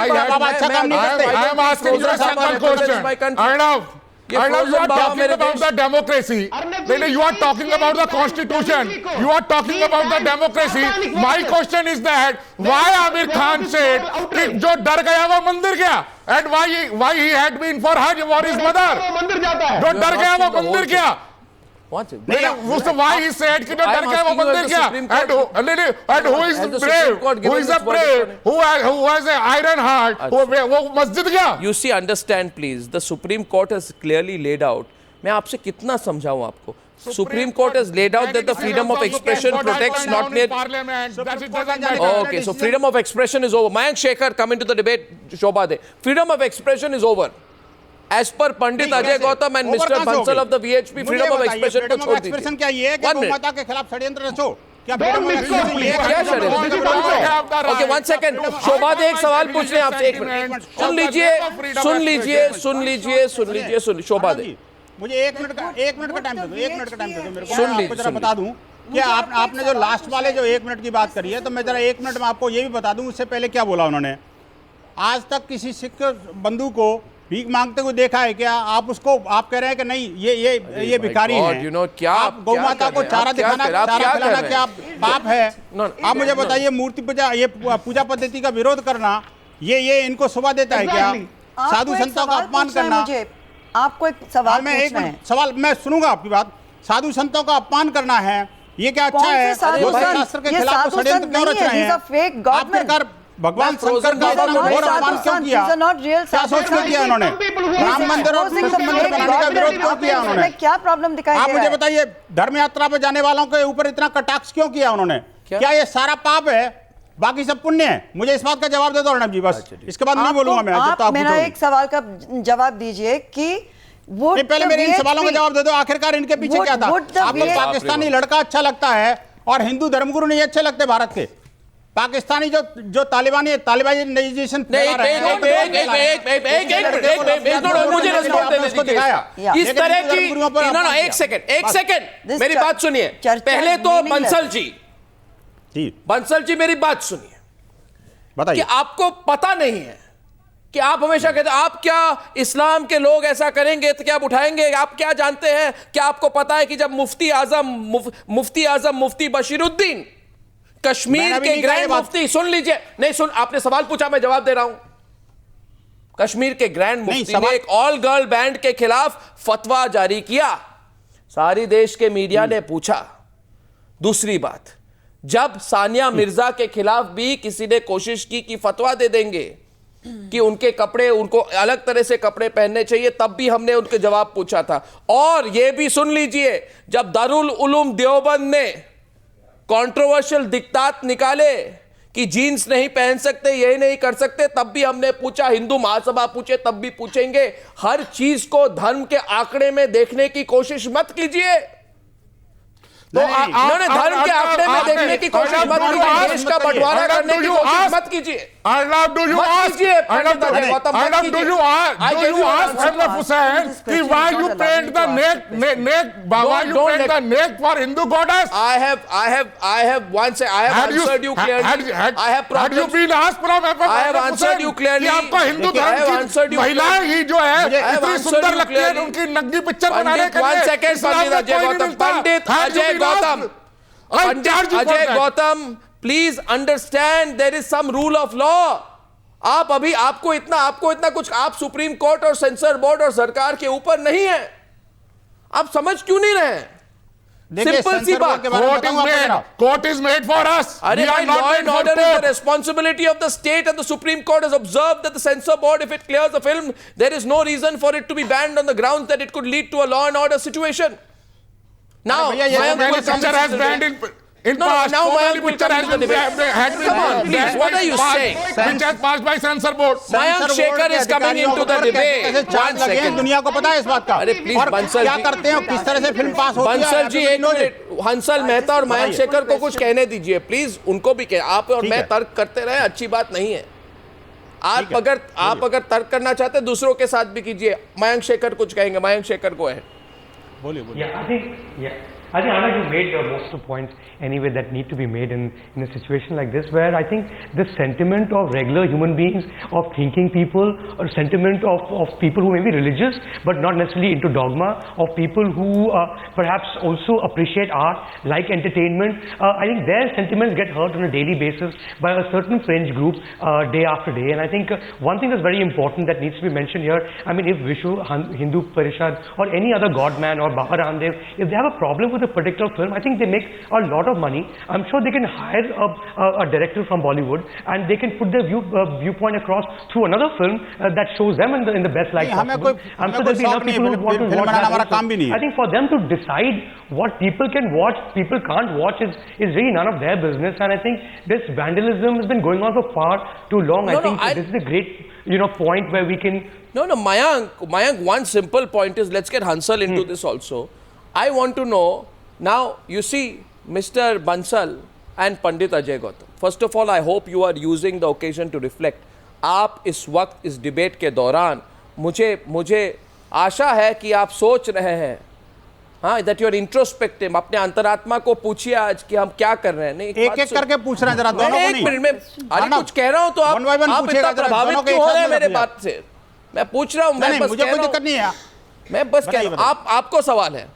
अच्छा काम नहीं करते। I am asking you a simple question. Arnav, you are talking about the democracy. You are talking about the constitution. You are talking about the democracy. My question is that why Amir Khan said कि जो डर गया वो मंदिर गया, and why he had been for Hajj for his mother. जो डर गया वो मंदिर गया. Why he said कि जो डर गया वो मंदिर गया, and who is brave, who is a brave, who has an iron heart, वो मस्जिद गया. You see, understand please, the Supreme Court has clearly laid out. मैं आपसे कितना समझाऊं आपको? Supreme Court has laid out that the freedom of expression protects not mere parliament. Okay, so freedom of expression is over. Mayank Shekhar, come into the debate. Shobha De, freedom of expression is over. As per Pandit Ajay Gautam and Mr. Bansal of the VHP, freedom of expression को छोड़ दीजिए. क्या ये है कि गोमाता के खिलाफ षड्यंत्र रचो? क्या ओके, 1 सेकंड. शोभा दे, एक सवाल पूछने आपसे. 1 मिनट सुन लीजिए. शोभा दे, मुझे 1 मिनट का टाइम दे दो. 1 मिनट का टाइम दे दो मेरे को. मैं आपको जरा बता दूं कि आपने जो लास्ट वाले जो 1 मिनट की बात करी है, तो मैं जरा 1 मिनट में आपको ये भी बता दूं उससे पहले क्या बोला उन्होंने. आज तक किसी सिख बंधु को भीख मांगते हुए देखा है क्या? आप कह रहे हैं कि नहीं ये भिखारी है. क्या आप गौ माता को चारा दिखाना, चारा खिलाना क्या पाप है? आप मुझे बताइए, मूर्ति पूजा, ये पूजा पद्धति का विरोध करना, ये इनको शोभा देता है क्या? साधु संतों का अपमान करना. आपको एक सवाल पूछना है. सवाल मैं सुनूंगा आपकी बात. साधु संतों का अपमान करना है, ये क्या अच्छा है? शास्त्र के खिलाफ षड्यंत्र क्यों रच रहे हैं? आखिरकार भगवान शंकर का घोर अपमान क्यों किया? क्या सोच कर किया उन्होंने? राम मंदिर और कृष्ण मंदिर बनाने का विरोध क्यों किया उन्होंने? क्या प्रॉब्लम दिखाई दे रहा है? आप मुझे बताइए, धर्म यात्रा पे जाने वालों के ऊपर इतना कटाक्ष क्यों किया उन्होंने? क्या ये सारा पाप है, बाकी सब पुण्य है? मुझे इस बात का जवाब दे दो अर्णव जी, बस. इसके बाद नहीं बोलूंगा मैं. आप मेरा एक सवाल का जवाब दीजिए कि वो पहले मेरे इन सवालों का जवाब दे दो. आखिरकार इनके पीछे क्या था? आपको पाकिस्तानी लड़का अच्छा लगता है और हिंदू धर्मगुरु नहीं अच्छे लगते भारत के? पाकिस्तानी जो तालिबानाइजेशन मुझे इस तरह की. एक सेकंड मेरी बात सुनिए. पहले तो बंसल जी मेरी बात सुनिए. बताइए, आपको पता नहीं है कि आप हमेशा कहते आप क्या इस्लाम के लोग ऐसा करेंगे तो क्या आप उठाएंगे? आप क्या जानते हैं? क्या आपको पता है कि जब मुफ्ती आजम मुफ्ती बशीरुद्दीन कश्मीर के ग्रैंड मुफ्ती, सुन लीजिए, नहीं सुन, आपने सवाल पूछा, मैं जवाब दे रहा हूं. कश्मीर के ग्रैंड मुफ्ती ने एक ऑल गर्ल बैंड के खिलाफ फतवा जारी किया. सारी देश के मीडिया ने पूछा. दूसरी बात, जब सानिया मिर्जा के खिलाफ भी किसी ने कोशिश की कि फतवा दे देंगे कि उनके कपड़े, उनको अलग तरह से कपड़े पहनने चाहिए, तब भी हमने उनके जवाब पूछा था. और यह भी सुन लीजिए, जब दारुल उलूम देवबंद ने कंट्रोवर्शियल दिक्कत निकाले कि जीन्स नहीं पहन सकते, यही नहीं कर सकते, तब भी हमने पूछा. हिंदू महासभा पूछे, तब भी पूछेंगे. हर चीज को धर्म के आंकड़े में देखने की कोशिश मत कीजिए. तो इन्होंने धर्म के आंकड़े में देखने की कोशिश मत कीजिए. देश का बंटवारा करने की कोशिश मत कीजिए. Arnav, do you ask Ashraf Hussain why you paint the neck for Hindu goddess? I have answered you clearly. Had you been asked from I have answered you clearly. कि आपको हिंदू धर्म की महिलाएं ही जो है इतनी सुंदर लगती है, उनकी नग्नी पिक्चर बनाने के लिए. Pandit Ajay Gautam, please understand, there is some rule of law. आपको इतना कुछ, आप सुप्रीम कोर्ट और सेंसर बोर्ड और सरकार के ऊपर नहीं है. आप समझ क्यों नहीं रहे? सिंपल सी बात. Court is made for us. We are not law and order is the responsibility of the state, and the Supreme Court has observed that the censor board, if it clears a film, there is no reason for it to be banned on the grounds that it could lead to a law and order situation. Now, Mayank picture has banned in past. Now Mayank picture has been had. Come on, please. What are you saying? Which has passed by censor board. Mayank Shekhar is coming into the debate. One second. दुनिया को पता है इस बात का. अरे please Bansal क्या करते हैं, किस तरह से फिल्म पास होती है? बंसल जी, एक मिनट. हंसल मेहता और मयंक शेखर को कुछ कहने दीजिए प्लीज. उनको भी कह. आप और मैं तर्क करते रहे, अच्छी बात नहीं है. आप अगर तर्क करना चाहते हैं दूसरों के साथ भी कीजिए. मयंक शेखर कुछ कहेंगे. मयंक शेखर को है. बोलिए. Yeah, I think I think, Anna, you made most of the points anyway that need to be made in a situation like this, where I think the sentiment of regular human beings, of thinking people, or sentiment of people who may be religious but not necessarily into dogma, of people who perhaps also appreciate art, like entertainment, I think their sentiments get hurt on a daily basis by a certain fringe group day after day. And I think one thing that's very important that needs to be mentioned here, I mean, if Vishwa Hindu Parishad or any other godman or Baba Ramdev, if they have a problem with a particular film, I think they make a lot of money. I'm sure they can hire a director from Bollywood and they can put their viewpoint across through another film that shows them in the best light possible. I'm sure there'll be enough people who want to watch that. I think for them to decide what people can watch, people can't watch is really none of their business. And I think this vandalism has been going on for far too long. I think this is a great point where we can... No, Mayank, one simple point is, let's get Hansal into this also. I want to know, now you see Mr. Bansal and Pandit Ajay Gautam. First of all, I hope you are using the occasion to reflect. आप इस वक्त इस debate के दौरान मुझे आशा है कि आप सोच रहे हैं, हाँ, that you are introspective, अपने अंतरात्मा को पूछिए आज कि हम क्या कर रहे हैं। नहीं, एक करके पूछ रहे हैं जरा, दोनों को नहीं। एक मिनट में अरे कुछ कह रहा हूं तो आप इतना प्रभावित क्यों हो रहे हैं मेरे बात से? मैं पूछ रहा हूं, मैं बस मुझे कोई दिक्कत नहीं है, मैं बस कह रहा हूं, आपको सवाल है।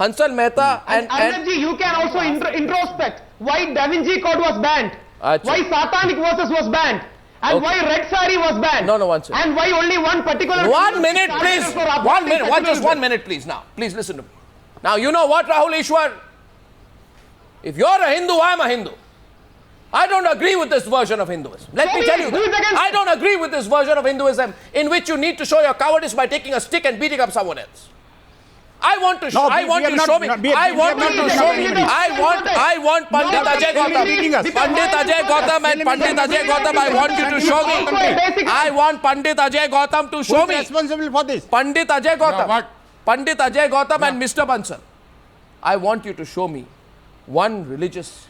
Hansal Mehta and you can also introspect why Da Vinci Code was banned, why Satanic Verses was banned, and why Red Sari was banned. No, one second. And why only one particular... 1 minute, please. 1 minute. Just 1 minute, please. Now, please listen to me. Now, you know what, Rahul Ishwar? If you're a Hindu, I'm a Hindu. I don't agree with this version of Hinduism. Let me tell you that. I don't agree with this version of Hinduism in which you need to show your cowardice by taking a stick and beating up someone else. I want you to show me. I want Pandit Ajay Gautam. Pandit Ajay Gautam and Pandit Ajay Gautam, I want you to show me. I want Pandit Ajay Gautam to show me. Who is responsible for this? Pandit Ajay Gautam. What? Pandit Ajay Gautam and Mr. Bansal. I want you to show me one religious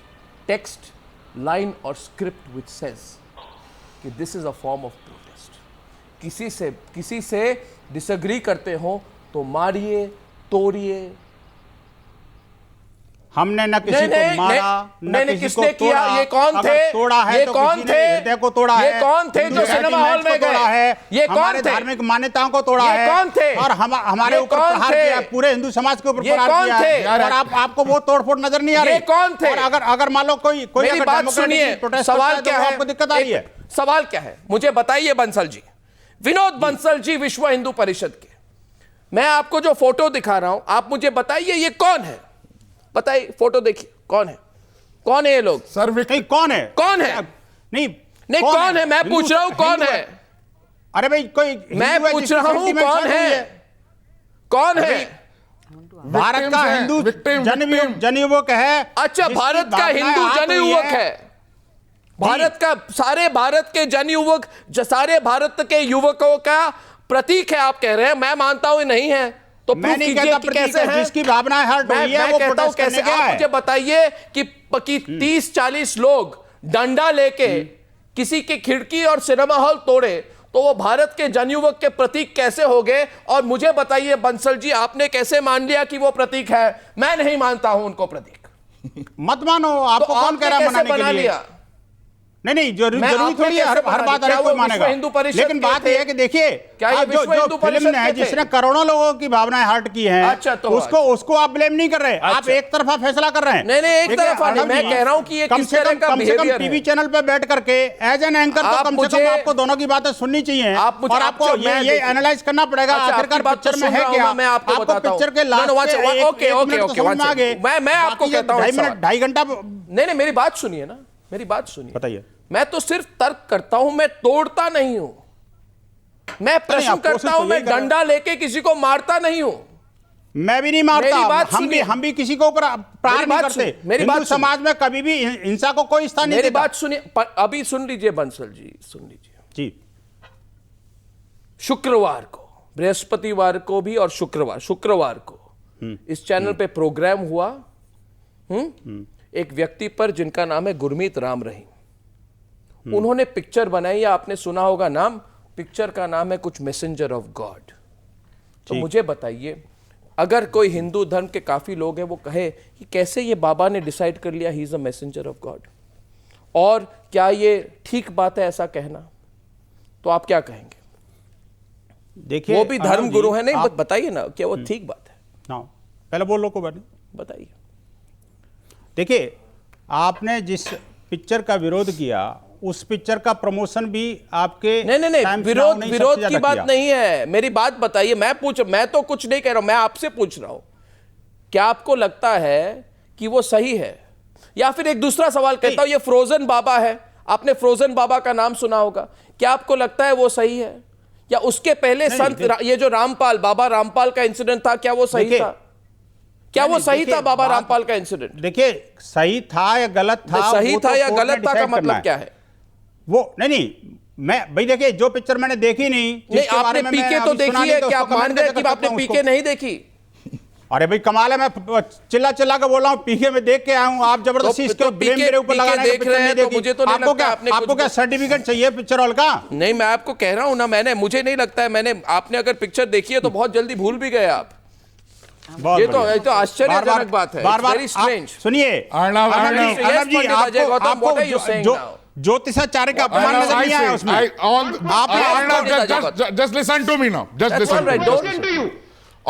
text, line or script which says that this is a form of protest. किसी से disagree करते हो तो मारिए, तोड़िए। हमने न किसी को मारा, न किसी को तोड़ा। ये कौन थे? तोड़ा है ये तो कौन किसी ने थे? हृदय को तोड़ा है। ये कौन थे जो सिनेमा हॉल में गए? ये कौन हमारे थे? धार्मिक मान्यताओं को तोड़ा है। ये कौन थे? और हमारे ऊपर प्रहार किया, पूरे हिंदू समाज के ऊपर प्रहार किया है। और आपको वो तोड़फोड़ नजर नहीं आ रही। ये कौन थे? और अगर मान लो कोई मेरी बात सुनिए, सवाल क्या है? आपको दिक्कत आ रही है? सवाल क्या है? मुझे बताइए बंसल जी, विनोद बंसल जी, विश्व हिंदू परिषद के। मैं आपको जो फोटो दिखा रहा हूं, आप मुझे बताइए ये कौन है? बताइए, फोटो देखिए, कौन है? कौन है ये लोग? सर नहीं, कौन है? कौन है? नहीं कौन है? मैं पूछ रहा हूं कौन है? अरे भाई, कोई मैं पूछ रहा हूं कौन है? कौन है? भारत का हिंदू जनयुवक है। अच्छा, भारत का हिंदू जनयुवक है। भारत का, सारे भारत के जनयुवक, सारे भारत के युवकों का प्रतीक है आप कह रहे हैं। मैं मानता हूं नहीं है, तो मैं नहीं कहता कैसे है? जिसकी भावनाएं हर्ट हुई है वो कहता हूं प्रोटेस्ट कैसे। करने गया आप है। मुझे बताइए कि 30-40 लोग डंडा लेके किसी की खिड़की और सिनेमा हॉल तोड़े तो वो भारत के जनयुवक के प्रतीक कैसे हो गए? और मुझे बताइए बंसल जी, आपने कैसे मान लिया कि वो प्रतीक है? मैं नहीं मानता हूं उनको प्रतीक। मत मानो, आपको तो कौन कह रहा है कैसे मनाने बना के लिए? लिया? नहीं, जरूरी थोड़ी है हर बात हर कोई मानेगा। लेकिन बात यह है कि देखिए, जो फिल्म है जिसने करोड़ों लोगों की भावनाएं हर्ट की हैं, अच्छा, तो उसको आप ब्लेम नहीं कर रहे। आप एक तरफा फैसला कर रहे हैं। नहीं, एक तरफा नहीं, मैं कह रहा हूं कि ये किस तरह का बिहेवियर है। टीवी चैनल पे बैठ करके एज एन एंकर तो कम से कम आपको दोनों की बातें सुननी चाहिए और आपको ये एनालाइज करना पड़ेगा आखिरकार पिक्चर में है क्या। मैं आपको बताता हूं, पिक्चर के लास्ट मैं आपको कहता हूं 2.5 घंटा। नहीं, मेरी बात सुनिए ना, मेरी बात सुनिए। बताइए। मैं तो सिर्फ तर्क करता हूं, मैं तोड़ता नहीं हूं। मैं प्रश्न करता हूं, मैं डंडा लेके किसी को मारता नहीं हूं। मैं भी नहीं मारता। हम भी किसी को ऊपर प्रहार नहीं करते। हिंदू समाज में कभी भी हिंसा को कोई स्थान नहीं देता। मेरी बात सुनिए, अभी सुन लीजिए बंसल जी, सुन लीजिए जी। शुक्रवार को, बृहस्पतिवार को भी और शुक्रवार को इस चैनल पे प्रोग्राम हुआ एक व्यक्ति पर जिनका नाम है गुरमीत राम रहीम। उन्होंने पिक्चर बनाई, या आपने सुना होगा नाम, पिक्चर का नाम है कुछ मैसेंजर ऑफ गॉड। तो मुझे बताइए, अगर कोई हिंदू धर्म के काफी लोग हैं वो कहे कि कैसे ये बाबा ने डिसाइड कर लिया he is a messenger of God, और क्या ये ठीक बात है ऐसा कहना, तो आप क्या कहेंगे? देखिए, वो भी धर्म गुरु है, नहीं बताइए ना क्या वो ठीक बात है? ना पहले बोल लो को बताइए। देखिए, आपने जिस पिक्चर का विरोध किया उस पिक्चर का प्रमोशन भी आपके नहीं विरोध की बात नहीं है, मेरी बात बताइए। मैं तो कुछ नहीं कह रहा हूं, मैं आपसे पूछ रहा हूं क्या आपको लगता है कि वो सही है? या फिर एक दूसरा सवाल कहता हूं, ये फ्रोजन बाबा है, आपने फ्रोजन बाबा का नाम सुना होगा, क्या आपको लगता है वो सही है? या उसके पहले संत ये जो रामपाल, बाबा रामपाल का इंसिडेंट था, क्या वो सही था? क्या वो सही था बाबा रामपाल का इंसिडेंट? देखिए, सही था या गलत था, सही था या गलत था का मतलब क्या है? वो नहीं, मैं भाई देखिए, जो पिक्चर मैंने देखी नहीं, आपने पीके तो देखी है, क्या आप मान गए कि आपने पीके नहीं देखी? अरे भाई कमाल है, मैं चिल्ला चिल्ला के बोल रहा हूं, पीके में देख के आया हूं, आप जबरदस्ती इसके ब्लेम मेरे ऊपर लगा रहे हैं। तो मुझे तो नहीं लगता आपको क्या सर्टिफिकेट चाहिए पिक्चर हॉल का? नहीं, मैं आपको कह रहा हूं ना, मुझे नहीं लगता है आपने अगर पिक्चर देखी है तो बहुत जल्दी भूल भी गए आप। ये तो आश्चर्यजनक बात है, वेरी स्ट्रेंज। सुनिए अर्णव जी, आपको ज्योतिषाचार्य का अपमान नजर नहीं आया उसमें? Just listen to me now. Just listen. Listen to you.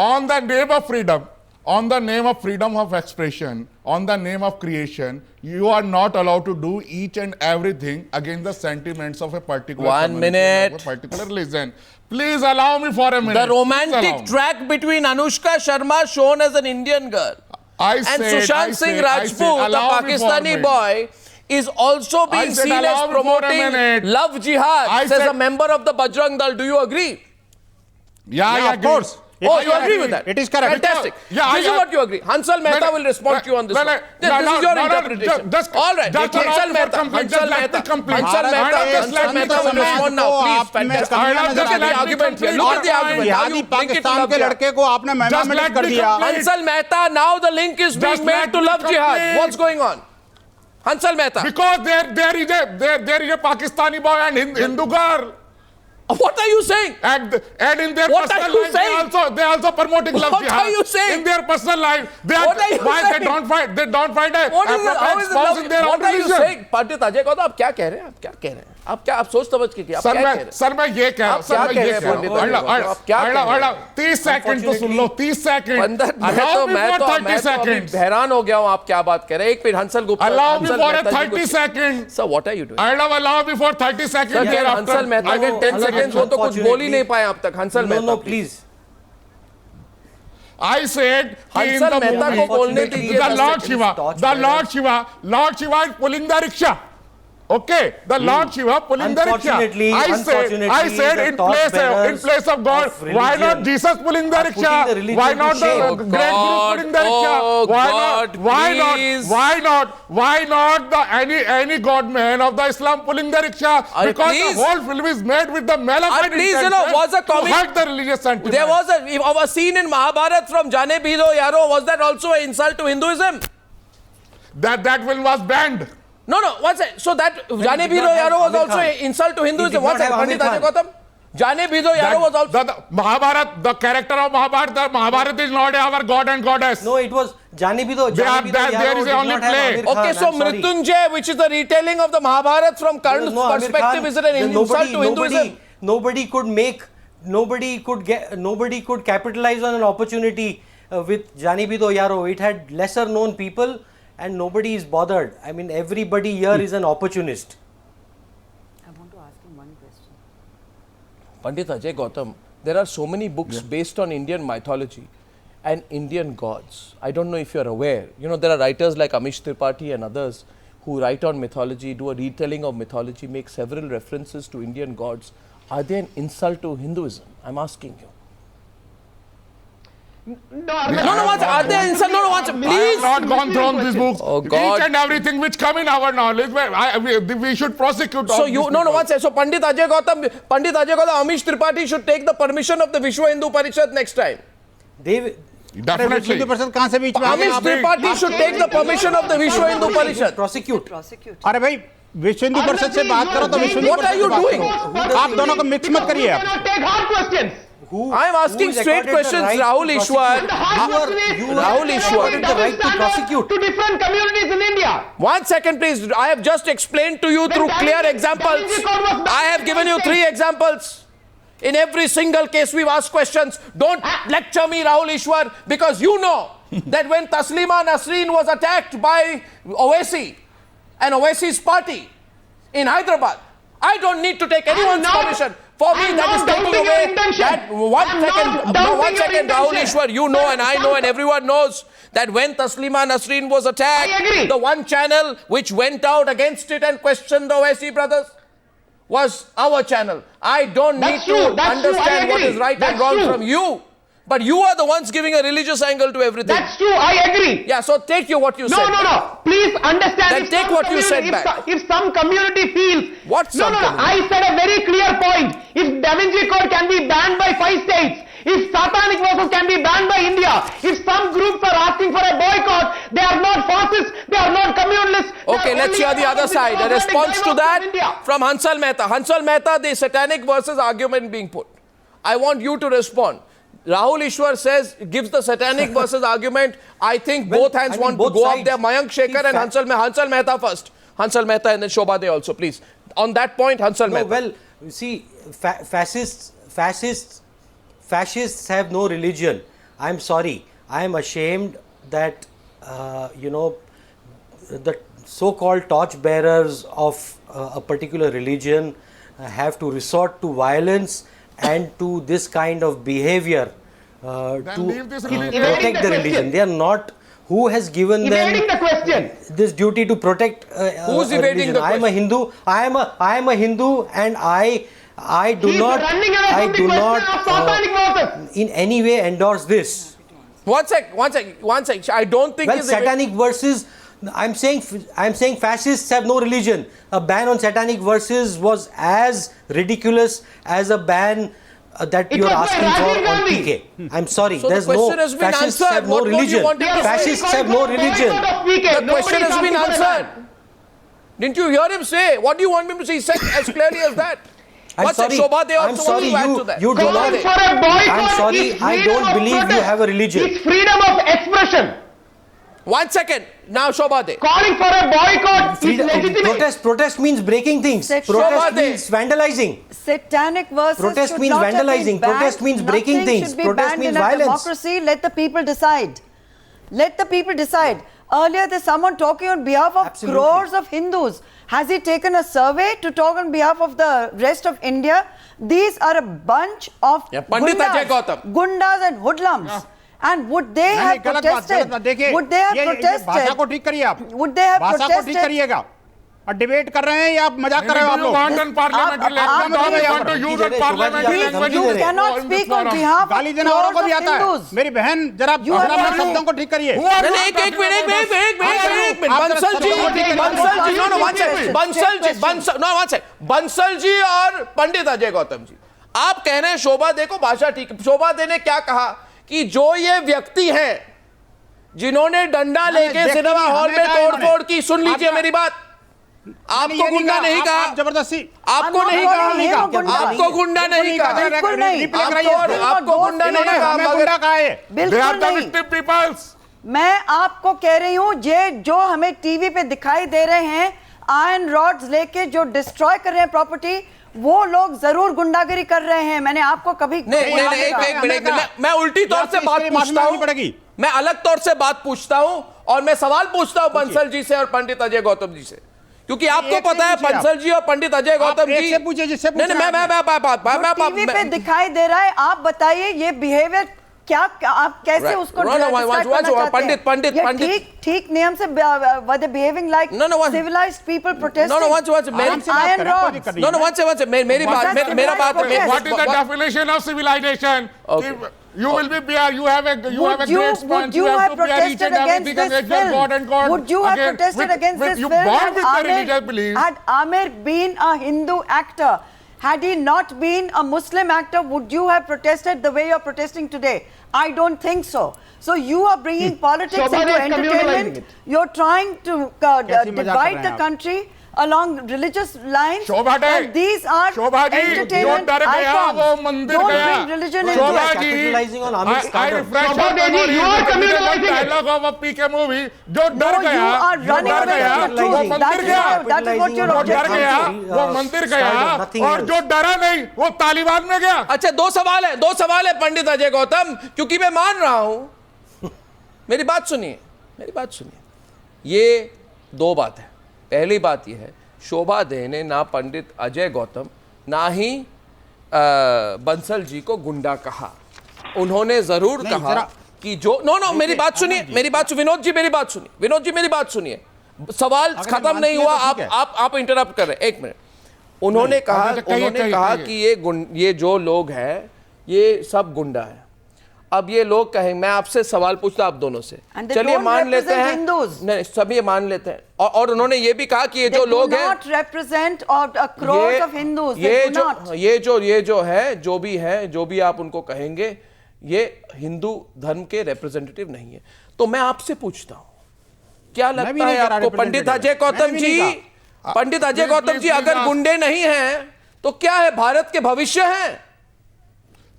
On the name of freedom, on the name of freedom of expression, on the name of creation, you are not allowed to do each and everything against the sentiments of a particular minute. of a particular religion. Please allow me for a minute. The romantic track between Anushka Sharma shown as an Indian girl and Sushant Singh Rajput, the Pakistani boy, is also being seen as promoting love jihad, says a member of the Bajrang Dal. Do you agree? Yeah, of course. Oh, you agree with that? It is correct. Fantastic. This is what you agree. Hansal Mehta will respond to you on this one. This is your interpretation. All right. Hansal Mehta will respond now. Please, fantastic. Look at the argument here. Look at the argument. How you link it to Pakistan love के jihad. लड़के को आपने मेहमान कर दिया। Hansal Mehta, now the link is being made to love jihad. What's going on? Hansal Mehta. Because there is a Pakistani boy and Hindu girl. What are you saying? And in their What personal are you life, they also promoting love What jihad. are you saying? In their personal life, What are you saying? they don't find a What is it? How is it spouse in their own What are you religion. saying? पंडित अजय गौतम, आप क्या कह रहे हैं? आप सोच समझ के क्या? सर मैं ये कह रहा हूँ, आप क्या कह रहे हैं? 30 सेकंड तो सुन लो, 30 सेकंड। मैं हैरान हो गया हूँ आप क्या बात कह रहे हैं। एक minute, Hansal Gupta, allow me for a 30 seconds. Sir, what are you doing? Allow me for 30 seconds. Hansal Mehta के 10 seconds वो तो कुछ बोल ही नहीं पाए अब तक। Hansal Mehta, No, please. I said in Hansal the Mehta को बोलने movie, दीजिए। the Lord Shiva is pulling the rickshaw. Okay, the Lord Shiva pulling the rickshaw. I said in place of God, why not Jesus pulling the rickshaw? Why not the great Guru pulling the rickshaw? Why not the any God man of the Islam pulling the rickshaw? Because the whole film is made with the malevolent intention to hurt the religious sentiment. There was a scene in Mahabharat from Jane Bhido Yaro. Was that also an insult to Hinduism? That film was banned. No, one second. So that Jane Bhido Yaro was also an insult to Hinduism. One second, Pandit Ajay Gautam. Jane Bhido Yaro was also... The Mahabharat, the character of Mahabharat is not our god and goddess. No, it was Jane Bhido. There is only play. Okay, so Mrityunjay, which is the retelling of the Mahabharat from Karna's perspective, is it an insult to Hinduism? Nobody could capitalize on an opportunity with Jane Bhido Yaro. It had lesser known people. And nobody is bothered. I mean, everybody here is an opportunist. I want to ask him one question. Pandit Ajay Gautam, there are so many books based on Indian mythology and Indian gods. I don't know if you're aware. You know, there are writers like Amish Tripathi and others who write on mythology, do a retelling of mythology, make several references to Indian gods. Are they an insult to Hinduism? I'm asking you. No, are they insult? Please. I have not gone through these books. Oh, God. Each and everything which come in our knowledge, we should prosecute. So one second. So Pandit Ajay Gautam, Amish Tripathi should take the permission of the Vishwa Hindu Parishad next time. Definitely. Amish Tripathi should take the permission of the Vishwa Hindu Parishad. Prosecute. अरे भाई विश्व हिंदू परिषद से बात करो तो विश्व Hindu What are you doing? आप दोनों को मिक्स मत करिए। Take hard questions. I'm asking who is straight accorded the questions, right Rahul to Ishwar. prosecute? Rahul Ishwar. The right to prosecute to different communities in India. 1 second, please. I have just explained to you through clear examples. I have given you 3 examples. In every single case, we've asked questions. Don't lecture me, Rahul Ishwar, because you know that when Taslima Nasreen was attacked by Owaisi and Owaisi's party in Hyderabad, I don't need to take anyone's permission. For me, that is taking away that 1 second, Rahul Ishwar, you know and I know and everyone knows that when Taslima Nasreen was attacked, I agree. the one channel which went out against it and questioned the Owaisi brothers was our channel. I don't need That's true. to That's true. I understand what agree. is right and That's wrong true. from you. But you are the ones giving a religious angle to everything. That's true. I agree. Yeah, so take what you said. No. Please understand. Then if take some what you said community- back. If some community feels. What some No. community? I said a very clear point. If Da Vinci Code can be banned by 5 states, if satanic verses can be banned by India, if some groups are asking for a boycott, they are not fascists, they are not communalists. they Okay, are let's only hear the other with side. A democratic response to dialogue that from India. from Hansal Mehta. Hansal Mehta, the satanic versus argument being put. I want you to respond. Rahul Ishwar says, gives the satanic versus argument. I think Well, both hands I mean, want both to go up sides. there. Mayank Shekhar and Hansal Mehta first. Hansal Mehta and then Shobha De also, please. On that point, Hansal No, Mehta. well, you see, fascists have no religion. I'm sorry. I'm ashamed that, the so-called torchbearers of a particular religion have to resort to violence and to this kind of behavior to leave this religion. protect the religion. They are not. Who has given Evading them the question. this duty to protect Who's a evading religion? the I am a question? Hindu. I am a Hindu, and I do He's not. running away I from the do question not of satanic verses. in any way endorse this. One sec. I don't think Well, he's satanic verses. I'm saying fascists have no religion. A ban on satanic verses was as ridiculous as a ban that It you're was by asking for Rajiv on Gandhi. PK. I'm sorry. So the There's question no has been fascists answered. have no What more do you religion. want him to say? Fascists have no religion. The question has been answered. Didn't you hear him say? What do you want him to say? He said as clearly as that. I'm What's sorry. it? Shobha De I'm also sorry. wants to add to that. You do Calling not. for a boycott I'm sorry. is I freedom don't of believe you protest. have a religion. It's freedom of expression. 1 second. Now Shobha De. Calling for a boycott is legitimate. Protest means breaking things. Shobha Protest De. means vandalizing. Satanic verses Protest should means not have been vandalizing. banned. Protest means breaking Nothing things. should be Protest banned means in a violence. democracy. Let the people decide. Let the people decide. Earlier, there's someone talking on behalf of Absolutely. crores of Hindus. Has he taken a survey to talk on behalf of the rest of India? These are a bunch of Yeah, Pandit Ajay Gautam. gundas and hoodlums. And would they नहीं, have गलत protested? बात देखिए Would they have ये protested? भाषा को ठीक करिए आप Would they have भाषा को ठीक protested? करिएगा और डिबेट कर रहे हैं या आप मजाक कर रहे हो आप Do you लोग want in parliamentary आप- language? Do you want to आप- use in parliamentary You language? You Please, cannot in this speak on forum? behalf गाली of देना औरों को crores भी of आता है Hindus. मेरी बहन जरा You are अपने not- शब्दों को ठीक करिए Who are you एक talking minute about? Bansal ji no one second Bansal ji और पंडित अजय गौतम जी आप कह रहे हैं शोभा दे को भाषा ठीक शोभा दे ने क्या कहा कि जो ये व्यक्ति हैं जिन्होंने डंडा लेके सिनेमा हॉल में तोड़फोड़ की सुन लीजिए मेरी बात आपको गुंडा नहीं कहा आप जबरदस्ती आपको I'm not नहीं calling him a कहा गुंडा। आपको गुंडा नहीं कहा बिल्कुल नहीं। आपको गुंडा नहीं कहा हमें मगर गुंडा कहा है They are बिल्कुल the नहीं। victim peoples. मैं आपको कह रही हूँ ये जो हमें टीवी पे दिखाई दे रहे हैं आयरन रॉड्स लेके जो डिस्ट्रॉय कर रहे हैं प्रॉपर्टी वो लोग जरूर गुंडागिरी कर रहे हैं मैंने आपको कभी नहीं एक मिनट मैं उल्टी तौर से बात पूछता हूँ पड़ेगी मैं अलग तौर से बात पूछता हूँ और मैं सवाल पूछता हूँ बंसल जी से और पंडित अजय गौतम जी से क्योंकि आपको पता है बंसल जी और पंडित अजय गौतम जी से पूछिए जिससे नहीं मैं टीवी पे दिखाई दे रहा है आप बताइए ये बिहेवियर क्या आप कैसे Right. उसको No, describe करना चाहते हैं? पंडित ये ठीक नियम से were they behaving like civilized people protesting iron rods मेरी बात मेरा बात What is the definition of civilization? Okay. If you will be bear. You have a Would great sponge. would you have have to bear each protested and against everything this against your God and film? God. Would you have Again, protested against this you film born with the religious belief. had Amir been a Hindu actor? Had he not been a Muslim actor, would you have protested the way you're protesting today? I don't think so. So you are bringing politics Shobha into is communalizing entertainment. it. You're trying to कैसी मजाक कर divide रहे the हैं आप? country. along religious lines. Shobha ji, and these are Shobha ji, जो entertainment डर गया icons. वो मंदिर Don't गया। bring religion into Shobha it. Ji, Capitalizing on Amit's I scandal. refresh Shobha your Devi, memory you are with the communalizing it. dialogue of a PK movie, जो डर No, गया, you are जो running डर away गया, from the वो truth. मंदिर गया, That is what your वो डर objective गया, is. वो मंदिर गया, nothing और else. जो डरा नहीं वो तालिबान में गया। अच्छा, दो सवाल है पंडित अजय गौतम, क्योंकि मैं मान रहा हूं। मेरी बात सुनिए, ये दो बात है। पहली बात ये है, शोभा दे ने ना पंडित अजय गौतम ना ही बंसल जी को गुंडा कहा। उन्होंने जरूर कहा कि जो नो मेरी बात सुनिए, विनोद जी मेरी बात सुनिए, सवाल खत्म नहीं हुआ, आप इंटरप्ट कर रहे हैं। एक मिनट। उन्होंने कहा कि ये जो लोग हैं ये सब गुंडा है। अब ये लोग कहें, मैं आपसे सवाल पूछता आप दोनों से, चलिए मान लेते हैं, नहीं सब ये मान लेते हैं, और उन्होंने ये भी कहा कि ये जो लोग हैं ये जो है, जो भी आप उनको कहेंगे, ये हिंदू धर्म के रिप्रेजेंटेटिव नहीं है। तो मैं आपसे पूछता हूं, क्या लगता है आपको पंडित अजय गौतम जी अगर गुंडे नहीं हैं तो क्या है, भारत के भविष्य हैं?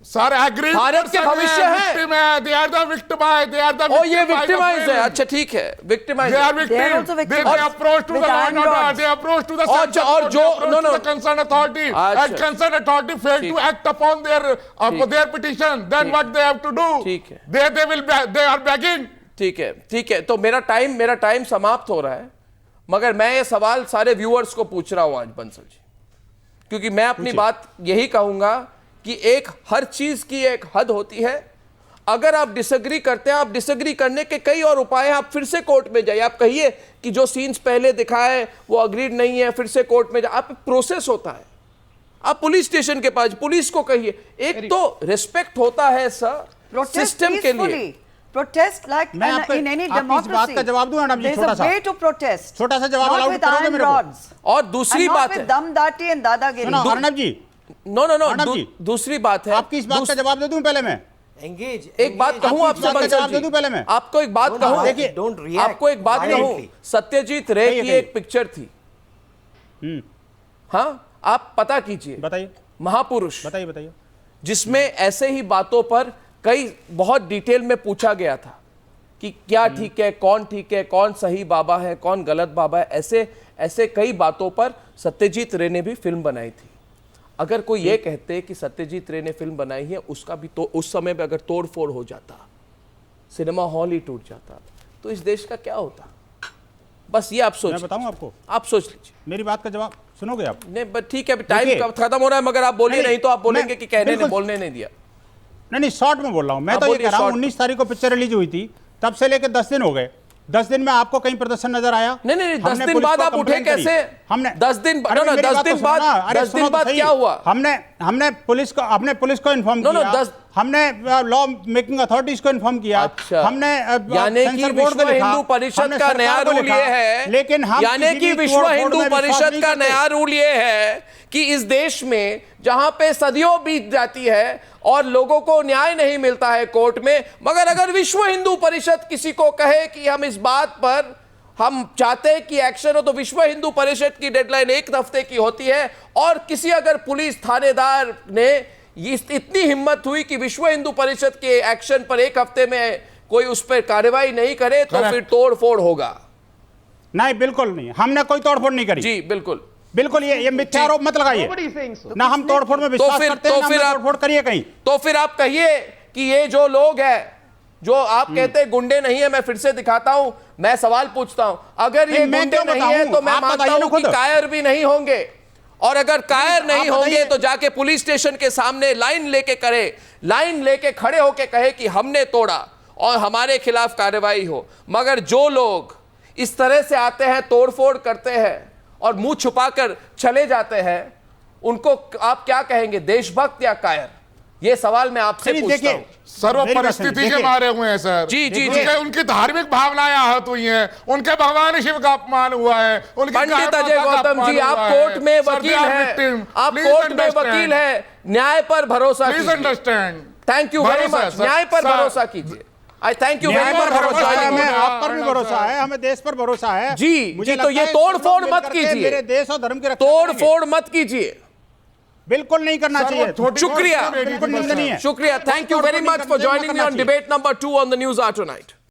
सर एग्री, भारत के भविष्य है। they are the victimized, they are the ओ ये विक्टिमाइज है। अच्छा ठीक है, victimise they are victims, they approach to the law and order, they approach to the center, और जो the concerned authority, and concerned authority fail to act upon their petition, then what they have to do? ठीक है, they are begging। ठीक है। तो मेरा time समाप्त हो रहा है, मगर मैं ये सवाल सारे व्यूअर्स को पूछ रहा हूं आज बंसल जी, क्योंकि मैं अपनी बात यही कहूंगा कि हर चीज की एक हद होती है। अगर आप डिसएग्री करते हैं, आप डिसएग्री करने के कई और उपाय हैं, आप फिर से कोर्ट में जाइए, आप कहिए कि जो सीन्स पहले दिखाए वो अग्रीड नहीं है, फिर से कोर्ट में जाए, आप प्रोसेस होता है, आप पुलिस स्टेशन के पास पुलिस को कहिए। एक तो रिस्पेक्ट होता है सर सिस्टम के लिए। Protest like in any democracy. बात का जवाब दूं मैडम जी, छोटा सा जवाब अलाउड करोगे मेरे को? और दूसरी बात है दमदाटी एंड दादागिरी। अर्नब जी, नो दूसरी बात है, आपकी इस बात का जवाब दे दूं पहले मैं? एक बात कहूं आपसे बंसल जी, पहले मैं आपको एक बात कहूं, देखिए आपको एक बात कहूं, सत्यजीत रे की एक पिक्चर थी, हाँ आप पता कीजिए, बताइए, महापुरुष, बताइए, जिसमें ऐसे ही बातों पर कई बहुत डिटेल में पूछा गया था कि क्या ठीक है, कौन सही बाबा है, कौन गलत बाबा है, ऐसे कई बातों पर सत्यजीत रे ने भी फिल्म बनाई थी। अगर कोई ये कहते कि सत्यजीत रे ने फिल्म बनाई है, उसका भी तो उस समय में अगर तोड़ फोड़ हो जाता, सिनेमा हॉल ही टूट जाता, तो इस देश का क्या होता? बस ये आप सोच, मैं बताऊं आपको, आप सोच लीजिए। मेरी बात का जवाब सुनोगे आप? नहीं बस ठीक है, टाइम खत्म हो रहा है, मगर आप बोलिए, नहीं तो आप बोलेंगे कि कहने ने बोलने नहीं दिया। नहीं शॉर्ट में बोल रहा हूं मैं, तो ये कह रहा हूं 19 तारीख को पिक्चर रिलीज हुई थी, तब से लेकर 10 दिन हो गए। 10 दिन में आपको कहीं प्रदर्शन नजर आया? नहीं 10 दिन बाद आप उठे कैसे? हमने 10 दिन बाद क्या हुआ? हमने पुलिस को इन्फॉर्म किया, हमने लॉ मेकिंग अथॉरिटीज को इन्फॉर्म किया, हमने यानी कि विश्व हिंदू परिषद का नया रूल ये है, लेकिन यानी कि विश्व हिंदू परिषद का नया रूल ये है कि इस देश में जहां पे सदियों बीत जाती है और लोगों को न्याय नहीं मिलता है कोर्ट में, मगर अगर विश्व हिंदू परिषद किसी को कहे कि हम इस बात पर हम चाहते हैं कि एक्शन हो, तो विश्व हिंदू परिषद की डेडलाइन 1 हफ्ते की होती है। और किसी अगर पुलिस थानेदार ने इतनी हिम्मत हुई कि विश्व हिंदू परिषद के एक्शन पर 1 हफ्ते में कोई उस पर कार्रवाई नहीं करे, तो फिर तोड़ फोड़ होगा। नहीं बिल्कुल नहीं, हमने कोई तोड़फोड़ नहीं करी जी, बिल्कुल ये मिथ्या आरोप मत लगाइए ना, हम तोड़फोड़ में विश्वास करते हैं, ना तोड़फोड़ करिए कहीं। तो फिर आप कहिए कि ये जो लोग हैं, जो आप कहते हैं गुंडे नहीं है, मैं फिर से दिखाता हूं, मैं सवाल पूछता हूं, अगर ये गुंडे नहीं है तो मैं मानता हूं कि कायर भी नहीं होंगे, और अगर कायर नहीं होंगे तो जाके पुलिस स्टेशन के सामने लाइन लेके खड़े होके कहे कि हमने तोड़ा और हमारे खिलाफ कार्रवाई हो। मगर जो लोग इस तरह से आते हैं, तोड़फोड़ करते हैं और मुंह छुपाकर चले जाते हैं, उनको आप क्या कहेंगे, देशभक्त या कायर? ये सवाल मैं आपसे पूछता हूं। सर्व परिस्थिति के मारे हुए हैं सर। जी उनकी धार्मिक भावनाएं आहत हुई हैं, उनके भगवान शिव का अपमान हुआ है। पंडित अजय गौतम जी, आप कोर्ट में वकील हैं, आप कोर्ट में वकील हैं, न्याय पर भरोसा कीजिए। Please understand. Thank you very much. न्याय पर भरोसा कीजिए। आई thank you very much for हमें जॉइनिंग। आप पर भी भरोसा है, हमें देश पर भरोसा है जी, मुझे जी, तो लगता ये है तोड़-फोड़ सब लोग मत मिलकर के कीजिए। मेरे देश और धर्म की रक्षा तोड़ करेंगे। फोड़ मत कीजिए। बिल्कुल नहीं करना चाहिए, शुक्रिया, बिल्कुल निंदनीय है। शुक्रिया, thank you very much for joining me on debate number 2 on the news hour tonight.